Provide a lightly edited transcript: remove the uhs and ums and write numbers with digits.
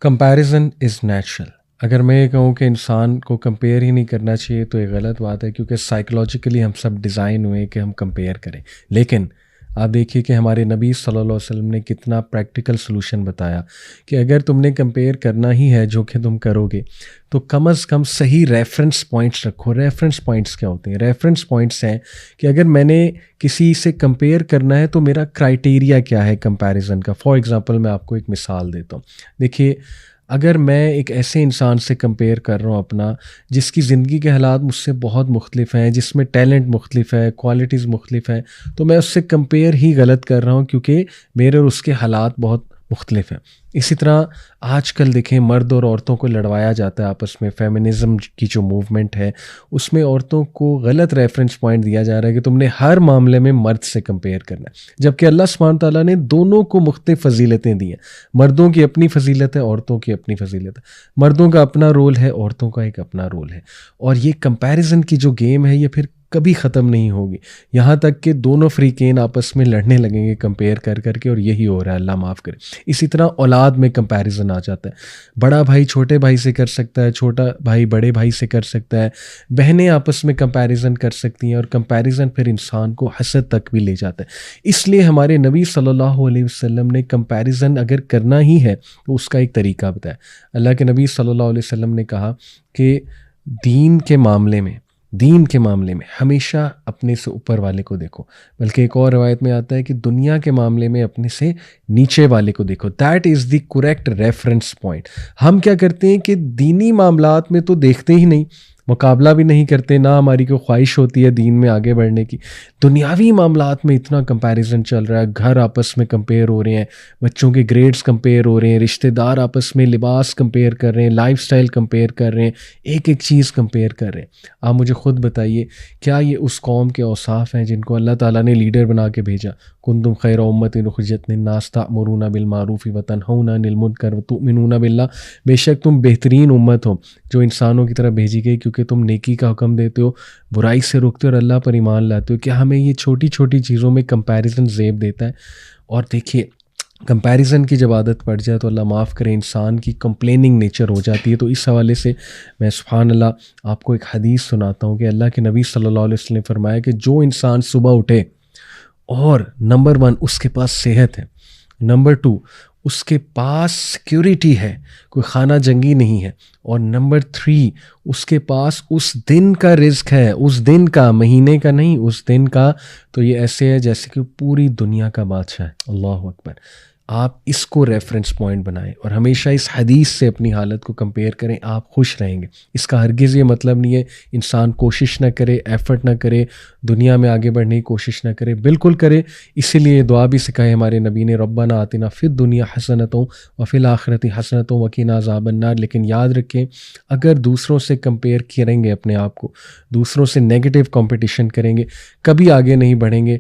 Comparison is natural. اگر میں یہ کہوں کہ انسان کو کمپیئر ہی نہیں کرنا چاہیے تو یہ غلط بات ہے، کیونکہ سائیکلوجیکلی ہم سب ڈیزائن ہوئے کہ ہم کمپیئر کریں. لیکن آپ دیکھیے کہ ہمارے نبی صلی اللہ علیہ وسلم نے کتنا پریکٹیکل سلوشن بتایا کہ اگر تم نے کمپیئر کرنا ہی ہے، جو کہ تم کرو گے، تو کم از کم صحیح ریفرنس پوائنٹس رکھو. ریفرنس پوائنٹس کیا ہوتے ہیں؟ ریفرنس پوائنٹس ہیں کہ اگر میں نے کسی سے کمپیئر کرنا ہے تو میرا کرائٹیریا کیا ہے کمپیریزن کا. فار ایگزامپل میں آپ کو ایک مثال دیتا ہوں. دیکھیے، اگر میں ایک ایسے انسان سے کمپیئر کر رہا ہوں اپنا، جس کی زندگی کے حالات مجھ سے بہت مختلف ہیں، جس میں ٹیلنٹ مختلف ہے، کوالٹیز مختلف ہیں، تو میں اس سے کمپیئر ہی غلط کر رہا ہوں، کیونکہ میرے اور اس کے حالات بہت مختلف ہیں. اسی طرح آج کل دیکھیں مرد اور عورتوں کو لڑوایا جاتا ہے آپس میں. فیمنزم کی جو موومنٹ ہے اس میں عورتوں کو غلط ریفرنس پوائنٹ دیا جا رہا ہے کہ تم نے ہر معاملے میں مرد سے کمپیئر کرنا ہے، جبکہ اللہ سبحانہ تعالیٰ نے دونوں کو مختلف فضیلتیں دی ہیں. مردوں کی اپنی فضیلت ہے، عورتوں کی اپنی فضیلت ہے. مردوں کا اپنا رول ہے، عورتوں کا ایک اپنا رول ہے. اور یہ کمپیریزن کی جو گیم ہے یہ پھر کبھی ختم نہیں ہوگی، یہاں تک کہ دونوں فریقین آپس میں لڑنے لگیں گے کمپیئر کر کر کے، اور یہی ہو رہا ہے، اللہ معاف کرے. اسی طرح اولاد میں کمپیریزن آ جاتا ہے. بڑا بھائی چھوٹے بھائی سے کر سکتا ہے، چھوٹا بھائی بڑے بھائی سے کر سکتا ہے، بہنیں آپس میں کمپیریزن کر سکتی ہیں، اور کمپیریزن پھر انسان کو حسد تک بھی لے جاتا ہے. اس لیے ہمارے نبی صلی اللہ علیہ وسلم نے کمپیریزن اگر کرنا ہی ہے تو اس کا ایک طریقہ بتایا. اللہ کے نبی صلی اللہ علیہ وسلم نے کہا کہ دین کے معاملے میں ہمیشہ اپنے سے اوپر والے کو دیکھو، بلکہ ایک اور روایت میں آتا ہے کہ دنیا کے معاملے میں اپنے سے نیچے والے کو دیکھو. That is the correct reference point. ہم کیا کرتے ہیں کہ دینی معاملات میں تو دیکھتے ہی نہیں، مقابلہ بھی نہیں کرتے، نہ ہماری کوئی خواہش ہوتی ہے دین میں آگے بڑھنے کی. دنیاوی معاملات میں اتنا کمپیریزن چل رہا ہے، گھر آپس میں کمپیئر ہو رہے ہیں، بچوں کے گریڈز کمپیئر ہو رہے ہیں، رشتہ دار آپس میں لباس کمپیئر کر رہے ہیں، لائف سٹائل کمپیئر کر رہے ہیں، ایک ایک چیز کمپیئر کر رہے ہیں. آپ مجھے خود بتائیے، کیا یہ اس قوم کے اوصاف ہیں جن کو اللہ تعالیٰ نے لیڈر بنا کے بھیجا؟ کنتم خیر امۃ اخرجت للناس تأمرون بالمعروف وتنہون عن المنکر وتؤمنون باللہ. بے شک تم بہترین امت ہو جو انسانوں کی طرف بھیجی گئی، کیونکہ تم نیکی کا حکم دیتے ہو، برائی سے روکتے ہو، اور اللہ پر ایمان لاتے ہو. کیا ہمیں یہ چھوٹی چھوٹی چیزوں میں کمپیریزن زیب دیتا ہے؟ اور دیکھیے، کمپیریزن کی جب عادت پڑ جائے تو اللہ معاف کرے انسان کی کمپلیننگ نیچر ہو جاتی ہے. تو اس حوالے سے میں سبحان اللہ آپ کو ایک حدیث سناتا ہوں کہ اللہ کے نبی صلی اللہ علیہ وسلم نے فرمایا کہ جو انسان صبح اٹھے اور نمبر 1 اس کے پاس صحت ہے، نمبر 2 اس کے پاس سیکیورٹی ہے، کوئی خانہ جنگی نہیں ہے، اور نمبر 3 اس کے پاس اس دن کا رزق ہے، اس دن کا، مہینے کا نہیں، اس دن کا، تو یہ ایسے ہے جیسے کہ پوری دنیا کا بادشاہ ہے. اللہ اکبر. آپ اس کو ریفرنس پوائنٹ بنائیں اور ہمیشہ اس حدیث سے اپنی حالت کو کمپیئر کریں، آپ خوش رہیں گے. اس کا ہرگز یہ مطلب نہیں ہے انسان کوشش نہ کرے، ایفرٹ نہ کرے، دنیا میں آگے بڑھنے کی کوشش نہ کرے. بالکل کرے. اسی لیے دعا بھی سکھائے ہمارے نبی نے، ربنا آتنا فی الدنیا حسنۃ وفی الآخرۃ حسنۃ وقنا عذاب النار. لیکن یاد رکھیں، اگر دوسروں سے کمپیئر کریں گے اپنے آپ کو، دوسروں سے نیگیٹو کمپٹیشن کریں گے، کبھی آگے نہیں بڑھیں گے.